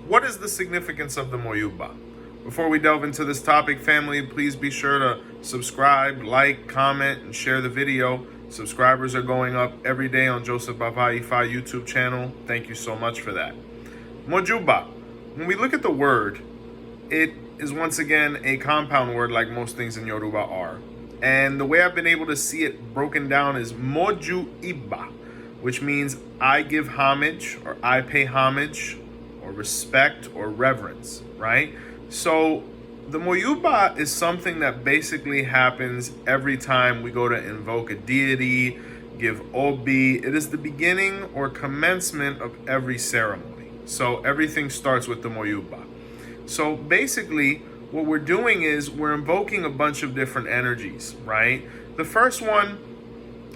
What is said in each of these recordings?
what is the significance of the Moyugba? Before we delve into this topic, family, please be sure to subscribe, like, comment, and share the video. Subscribers are going up every day on Joseph Baba Ifa YouTube channel. Thank you so much for that. Moyugba. When we look at the word, it is once again a compound word like most things in Yoruba are. And the way I've been able to see it broken down is Moyugba, which means I give homage or I pay homage or respect or reverence, right? So the Moyugba is something that basically happens every time we go to invoke a deity, give obi. It is the beginning or commencement of every ceremony. So everything starts with the Moyugba. So basically, what we're doing is we're invoking a bunch of different energies, right? The first one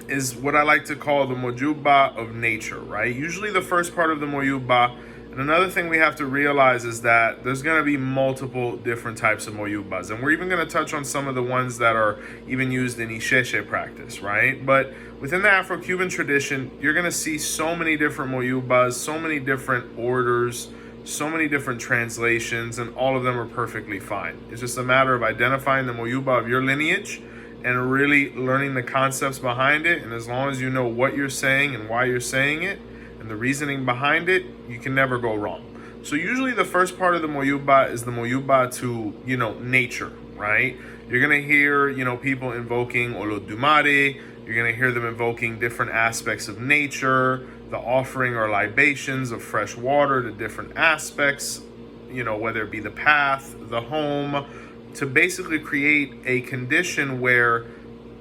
is what I like to call the Moyugba of nature, right? Usually the first part of the Moyugba. And another thing we have to realize is that there's going to be multiple different types of Moyugbas. And we're even going to touch on some of the ones that are even used in Isheshe practice, right? But within the Afro-Cuban tradition, you're going to see so many different Moyugbas, so many different orders, so many different translations, and all of them are perfectly fine. It's just a matter of identifying the Moyugba of your lineage and really learning the concepts behind it. And as long as you know what you're saying and why you're saying it and the reasoning behind it, you can never go wrong. So usually the first part of the Moyugba is the Moyugba to, nature, right? You're going to hear, people invoking Olodumare. You're going to hear them invoking different aspects of nature, the offering or libations of fresh water to different aspects, whether it be the path, the home, to basically create a condition where,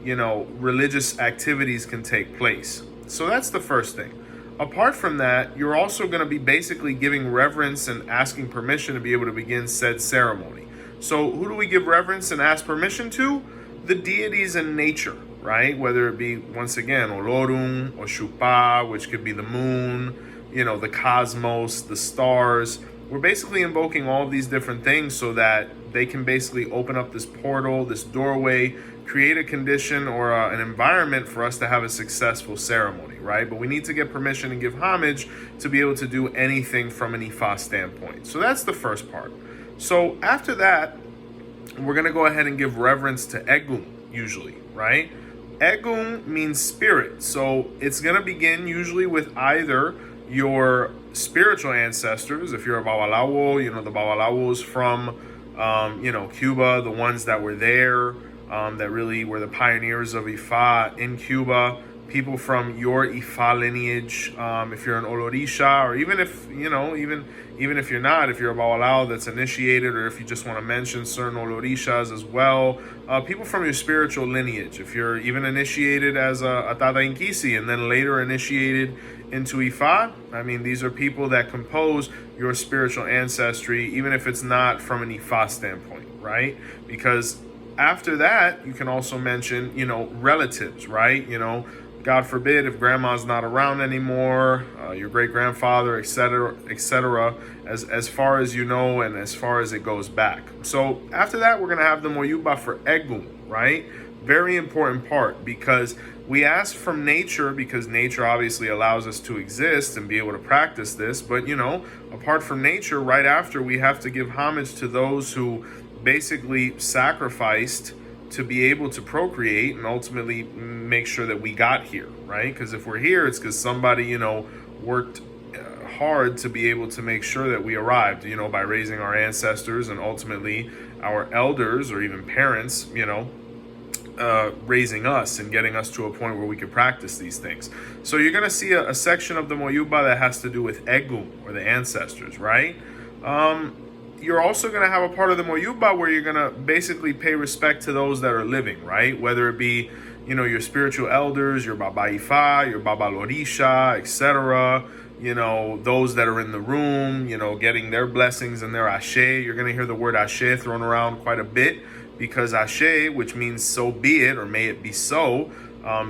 religious activities can take place. So that's the first thing. Apart from that, you're also going to be basically giving reverence and asking permission to be able to begin said ceremony. So who do we give reverence and ask permission to? The deities in nature, right? Whether it be, once again, Olorun or Shupa, which could be the moon, the cosmos, the stars. We're basically invoking all of these different things so that they can basically open up this portal, this doorway, create a condition or an environment for us to have a successful ceremony, right? But we need to get permission and give homage to be able to do anything from an Ifa standpoint. So that's the first part. So after that, we're going to go ahead and give reverence to Egun, usually, right? Egun means spirit. So it's going to begin usually with either your spiritual ancestors. If you're a Babalawo, the Babalawos from, Cuba, the ones that were there, that really were the pioneers of Ifa in Cuba. People from your Ifa lineage, if you're an Olorisha, or even if, even if you're not, if you're a Bawalao that's initiated, or if you just want to mention certain Olorishas as well, people from your spiritual lineage. If you're even initiated as a Tata Inkisi and then later initiated into Ifa, these are people that compose your spiritual ancestry, even if it's not from an Ifa standpoint, right? Because after that, you can also mention, relatives, right? God forbid if grandma's not around anymore, your great-grandfather, etc., as far as you know and as far as it goes back. So after that, we're going to have the Moyugba for Egun, right? Very important part, because we ask from nature, because nature obviously allows us to exist and be able to practice this. But, apart from nature, right after, we have to give homage to those who basically sacrificed to be able to procreate and ultimately make sure that we got here, right? Because if we're here, it's because somebody, worked hard to be able to make sure that we arrived, by raising our ancestors and ultimately our elders or even parents, raising us and getting us to a point where we could practice these things. So you're going to see a section of the Moyugba that has to do with Egun, or the ancestors, right? You're also going to have a part of the Moyugba where you're going to basically pay respect to those that are living, right? Whether it be, your spiritual elders, your Baba Ifa, your Baba Lorisha, etc., those that are in the room, getting their blessings and their ashe. You're going to hear the word ashe thrown around quite a bit, because ashe, which means so be it, or may it be so,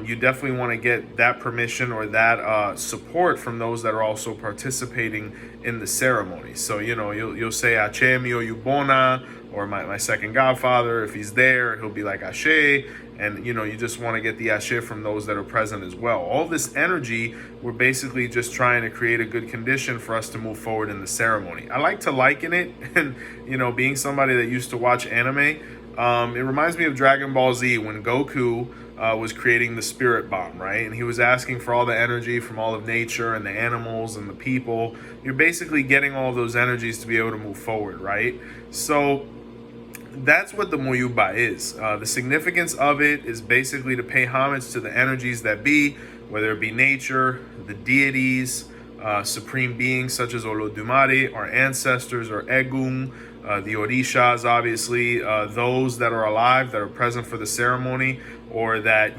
you definitely want to get that permission or that support from those that are also participating in the ceremony. So, you'll say Ache Mio Yubona, or my second godfather. If he's there, he'll be like Ashe. and you just want to get the ashe from those that are present as well. All this energy, we're basically just trying to create a good condition for us to move forward in the ceremony. I like to liken it, and being somebody that used to watch anime, it reminds me of Dragon Ball Z when Goku was creating the spirit bomb, right? And he was asking for all the energy from all of nature and the animals and the people. You're basically getting all those energies to be able to move forward, right? So that's what the Moyugba is. The significance of it is basically to pay homage to the energies that be, whether it be nature, the deities, supreme beings such as Olodumare, our ancestors, or Egun, the Orishas, obviously, those that are alive, that are present for the ceremony, or that,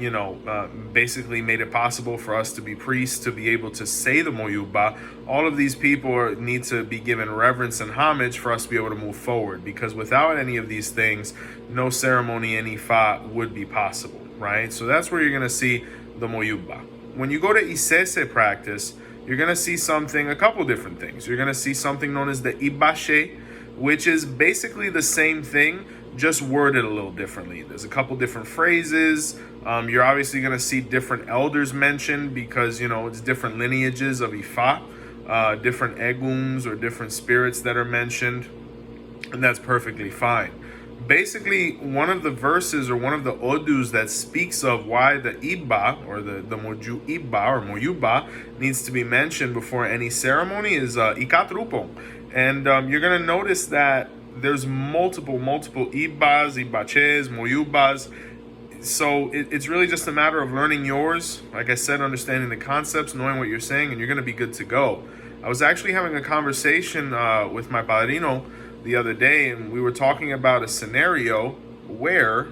basically made it possible for us to be priests, to be able to say the Moyugba. All of these people need to be given reverence and homage for us to be able to move forward, because without any of these things, no ceremony in Ifa would be possible, right? So that's where you're going to see the Moyugba. When you go to Isese practice, you're going to see a couple different things. You're going to see something known as the Ibashe, which is basically the same thing, just worded a little differently. There's a couple different phrases. You're obviously going to see different elders mentioned because, it's different lineages of Ifa, different Eguns or different spirits that are mentioned, and that's perfectly fine. Basically, one of the verses or one of the odus that speaks of why the Iba or the Moju Iba or Moyugba needs to be mentioned before any ceremony is Ikatrupo. And you're going to notice that there's multiple Ibas, Ibaches, Moyugbas. So it's really just a matter of learning yours. Like I said, understanding the concepts, knowing what you're saying, and you're going to be good to go. I was actually having a conversation with my padrino the other day, and we were talking about a scenario where,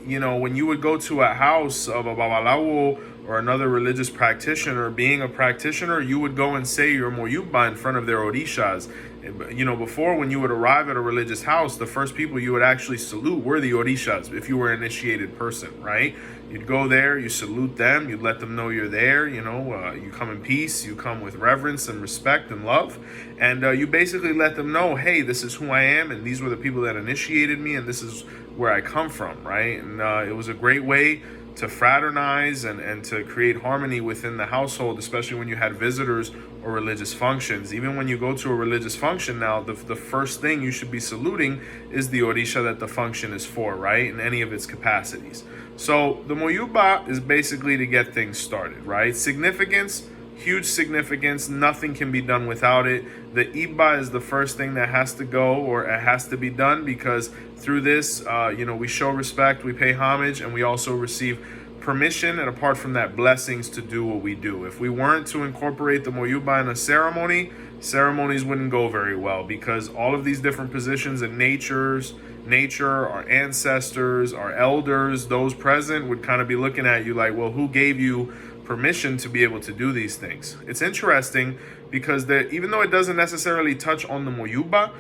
when you would go to a house of a babalawo or another religious practitioner, being a practitioner, you would go and say your Moyugba in front of their Orishas. Before, when you would arrive at a religious house, the first people you would actually salute were the Orishas, if you were an initiated person, right? You'd go there, you salute them, you'd let them know you're there, you come in peace, you come with reverence and respect and love, and you basically let them know, hey, this is who I am, and these were the people that initiated me, and this is where I come from, right? And it was a great way to fraternize and to create harmony within the household, especially when you had visitors or religious functions. Even when you go to a religious function now, the first thing you should be saluting is the Orisha that the function is for, right? In any of its capacities. So the Moyugba is basically to get things started, right? Significance, huge significance. Nothing can be done without it. The Iba is the first thing that has to go, or it has to be done, because through this, we show respect, we pay homage, and we also receive permission, and apart from that, blessings to do what we do. If we weren't to incorporate the Moyugba in a ceremony, ceremonies wouldn't go very well, because all of these different positions in nature, our ancestors, our elders, those present would kind of be looking at you like, well, who gave you permission to be able to do these things? It's interesting because even though it doesn't necessarily touch on the Moyugba,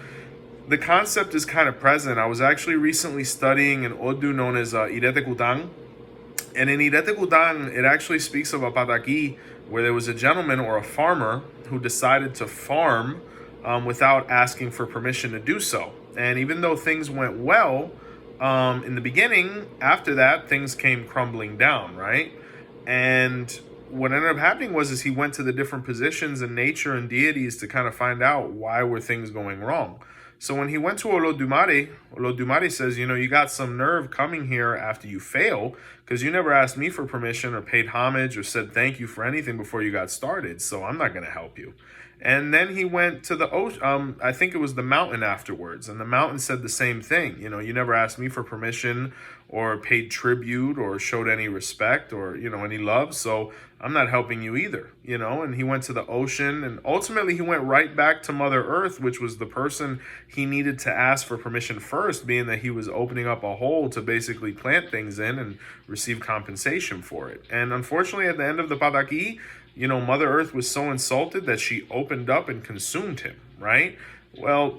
the concept is kind of present. I was actually recently studying an Odu known as Irete Kutang. And in Irete Kutang, it actually speaks of a pataki where there was a gentleman or a farmer who decided to farm without asking for permission to do so. And even though things went well in the beginning, after that, things came crumbling down, right? And what ended up happening was he went to the different positions in nature and deities to kind of find out why were things going wrong. So when he went to Olodumare says, you got some nerve coming here after you fail, because you never asked me for permission or paid homage or said thank you for anything before you got started, so I'm not going to help you. And then he went to the ocean, I think it was the mountain afterwards, and the mountain said the same thing. You never asked me for permission or paid tribute or showed any respect or, any love, so I'm not helping you either, And he went to the ocean, and ultimately he went right back to Mother Earth, which was the person he needed to ask for permission first, being that he was opening up a hole to basically plant things in and receive compensation for it. And unfortunately, at the end of the Padaki, Mother Earth was so insulted that she opened up and consumed him, right? Well,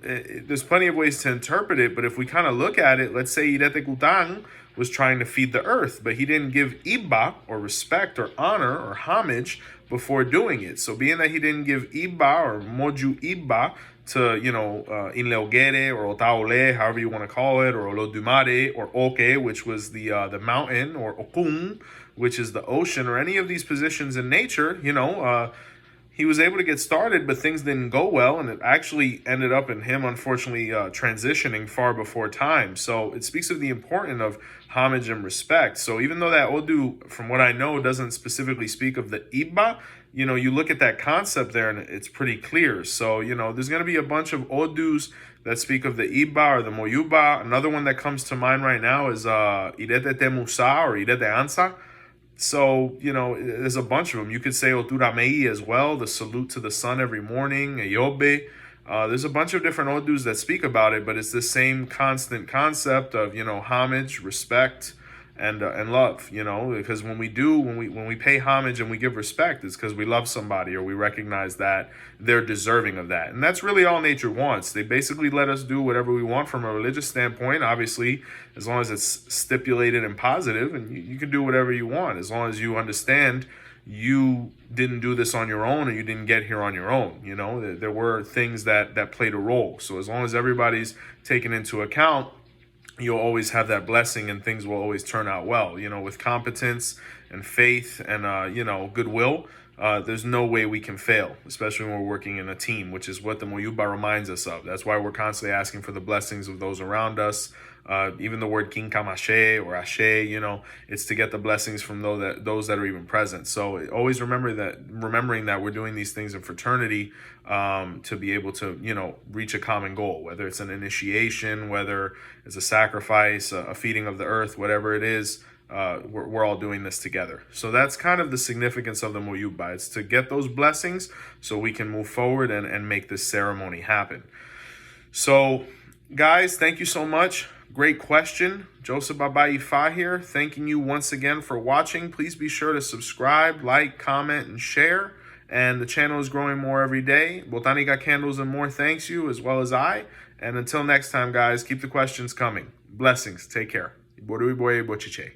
there's plenty of ways to interpret it, but if we kind of look at it, let's say Irete Kutang was trying to feed the earth, but he didn't give Iba, or respect, or honor, or homage before doing it. So being that he didn't give Iba, or Moju Iba, to, Inleogere or Otaole, however you want to call it, or Olodumare or Oke, which was the mountain, or Okun, which is the ocean, or any of these positions in nature, he was able to get started, but things didn't go well, and it actually ended up in him, unfortunately, transitioning far before time. So it speaks of the importance of homage and respect. So even though that Odu, from what I know, doesn't specifically speak of the Iba, you look at that concept there, and it's pretty clear. So, there's going to be a bunch of Odus that speak of the Iba or the Moyugba. Another one that comes to mind right now is Irete Temusa or Irete Ansa. So, there's a bunch of them. You could say Otura Mei as well, the salute to the sun every morning, Eyobe. There's a bunch of different Odus that speak about it, but it's the same constant concept of, homage, respect, and love, because when we pay homage and we give respect, it's because we love somebody or we recognize that they're deserving of that. And that's really all nature wants. They basically let us do whatever we want from a religious standpoint, obviously, as long as it's stipulated and positive, and you can do whatever you want, as long as you understand you didn't do this on your own, or you didn't get here on your own. There were things that played a role. So as long as everybody's taken into account, you'll always have that blessing, and things will always turn out well. With competence and faith and goodwill, there's no way we can fail, especially when we're working in a team, which is what the Moyugba reminds us of. That's why we're constantly asking for the blessings of those around us. Even the word Kinkamashe or Ashe, it's to get the blessings from those that are even present. So always remembering that we're doing these things in fraternity, to be able to, reach a common goal, whether it's an initiation, whether it's a sacrifice, a feeding of the earth, whatever it is. We're all doing this together. So that's kind of the significance of the Moyugba. It's to get those blessings so we can move forward and make this ceremony happen. So, guys, thank you so much. Great question. Joseph Baba Ifa here, thanking you once again for watching. Please be sure to subscribe, like, comment, and share. And the channel is growing more every day. Botanica Candles and More thanks you, as well as I. And until next time, guys, keep the questions coming. Blessings. Take care. Boru boy bochiche.